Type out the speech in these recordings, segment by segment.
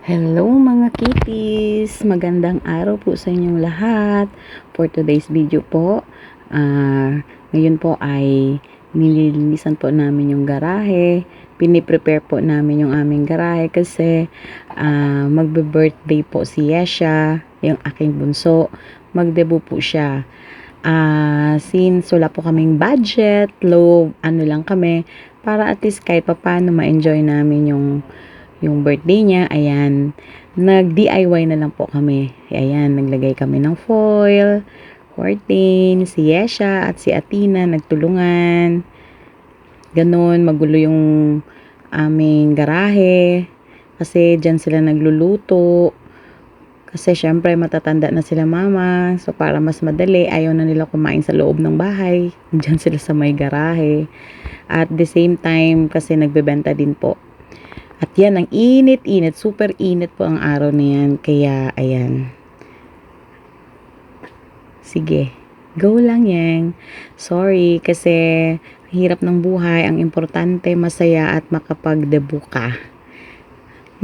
Hello mga kitties! Magandang araw po sa inyong lahat. For today's video po, ngayon po ay nililinisan po namin yung garahe. Piniprepare po namin yung aming garahe kasi magbe-birthday po si Yesha, yung aking bunso. Magdebut po siya. Since wala po kaming budget, low, lang kami, para at least kahit papaano ma-enjoy namin yung birthday niya. Ayan, nag-DIY na lang po kami. Ayan, naglagay kami ng foil, curtain, si Yesha at si Athena nagtulungan. Ganon, magulo yung aming garahe kasi dyan sila nagluluto. Kasi syempre matatanda na sila mama. So para mas madali, ayaw na nila kumain sa loob ng bahay. Dyan sila sa may garahe. At the same time, kasi nagbebenta din po. At yan, ang init-init. Super init po ang araw na yan. Kaya, ayan. Sige. Go lang yan. Sorry, kasi hirap ng buhay. Ang importante, masaya at makapag-debut ka.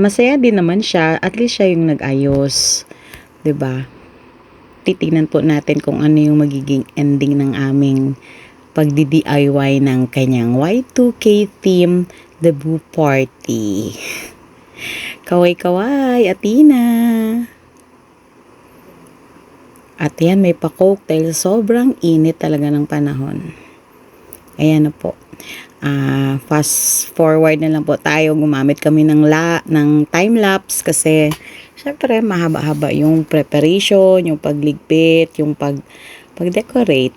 Masaya din naman siya. At least siya yung nag-ayos. 'Di ba? Titingnan po natin kung ano yung magiging ending ng aming pagdi-DIY ng kanyang Y2K theme debut party. Kaway-kaway, Athena. At yan, may pa-coke dahil sobrang init talaga ng panahon. Ayan na po. Fast forward na lang po tayo. Gumamit kami ng time-lapse kasi syempre mahaba-haba yung preparation, yung pagligpit, yung pag-decorate.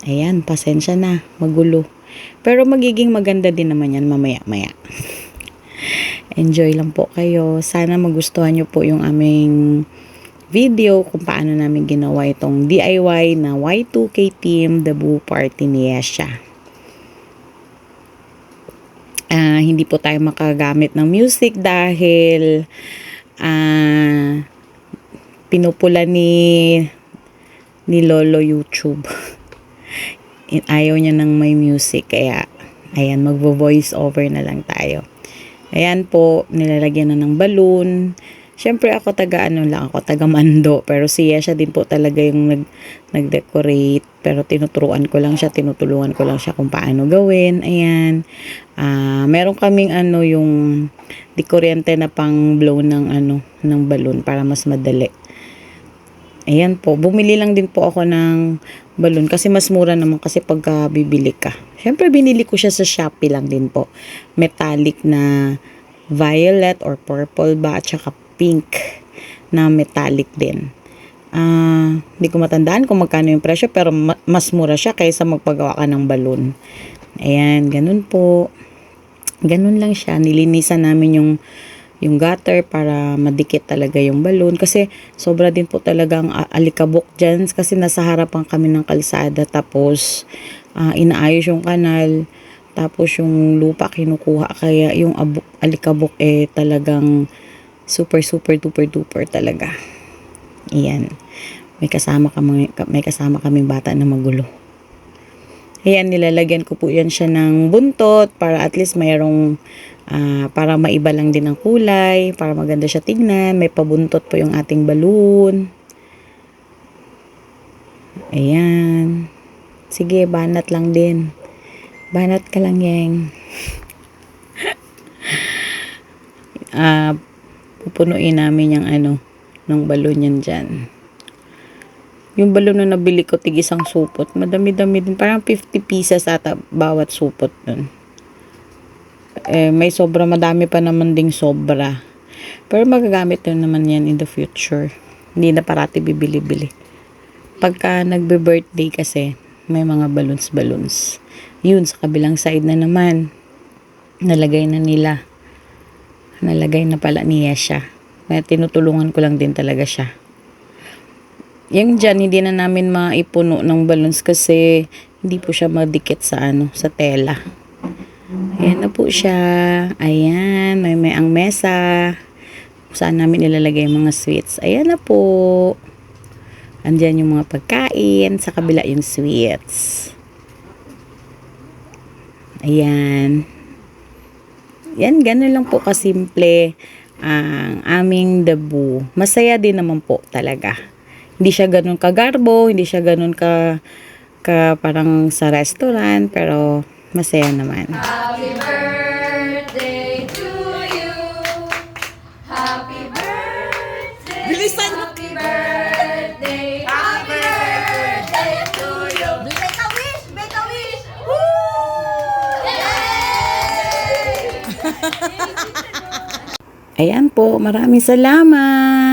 Ayan, pasensya na, magulo. Pero magiging maganda din naman yan mamaya-maya. Enjoy lang po kayo. Sana magustuhan nyo po yung aming video kung paano namin ginawa itong DIY na Y2K theme debut party ni Yesha. Hindi po tayo makagamit ng music dahil pinupula ni Lolo YouTube. Ayaw niya ng may music, kaya ayan, magvo-voice over na lang tayo. Ayan po, nilalagyan na ng balloon. Syempre ako taga mando, pero si Yesha din po talaga yung nag-decorate, pero tinutulungan ko lang siya kung paano gawin. Ayan. Meron kaming yung di kuryente na pang blow ng balloon para mas madali. Ayan po, bumili lang din po ako ng balloon kasi mas mura naman kasi pagka bibili ka. Syempre binili ko siya sa Shopee lang din po. Metallic na violet or purple ba at saka pink na metallic din. Hindi ko matandaan kung magkano yung presyo, pero mas mura siya kaysa magpagawa ka ng balloon. Ayan, ganun po. Ganun lang siya. Nilinisan namin yung gutter para madikit talaga yung balloon. Kasi sobra din po talagang alikabok dyan. Kasi nasa harapan kami ng kalsada. Tapos inaayos yung kanal. Tapos yung lupa kinukuha. Kaya yung alikabok talagang super duper duper talaga. Ayan. May kasama kaming bata na magulo. Ayan, nilalagyan ko po yan siya ng buntot para at least mayroong para maiba lang din ang kulay, para maganda siya tingnan. May pabuntot po yung ating balloon. Ayan. Sige, banat lang din. Banat ka lang yang. Pupunuin namin yung ng balon yan dyan. Yung balon na nabili ko, tig-isang supot. Madami-dami din. Parang 50 pieces ata bawat supot nun. May sobra, madami pa naman ding sobra. Pero magagamit din naman yan in the future. Hindi na parati bibili-bili. Pagka nagbe-birthday kasi, may mga balloons. Yun, sa kabilang side na naman, nalagay na pala ni Yesha. May tinutulungan ko lang din talaga siya. Yung dyan, hindi na namin maipuno ng balloons kasi hindi po siya madikit sa tela. Ayan na po siya. Ayan, may ang mesa. Saan namin ilalagay yung mga sweets. Ayan na po. Andyan yung mga pagkain. Sa kabila yung sweets. Ayan. Yan, ganun lang po kasimple. ang aming debut. Masaya din naman po talaga. Hindi siya ganun kagarbo, hindi siya ganun ka parang sa restaurant, pero masaya naman. Happy birthday to you. Happy birthday. Bilisan mo! Happy birthday. Happy birthday to you. Make a wish. Make a wish. Woo! Yay! Ayan po, maraming salamat!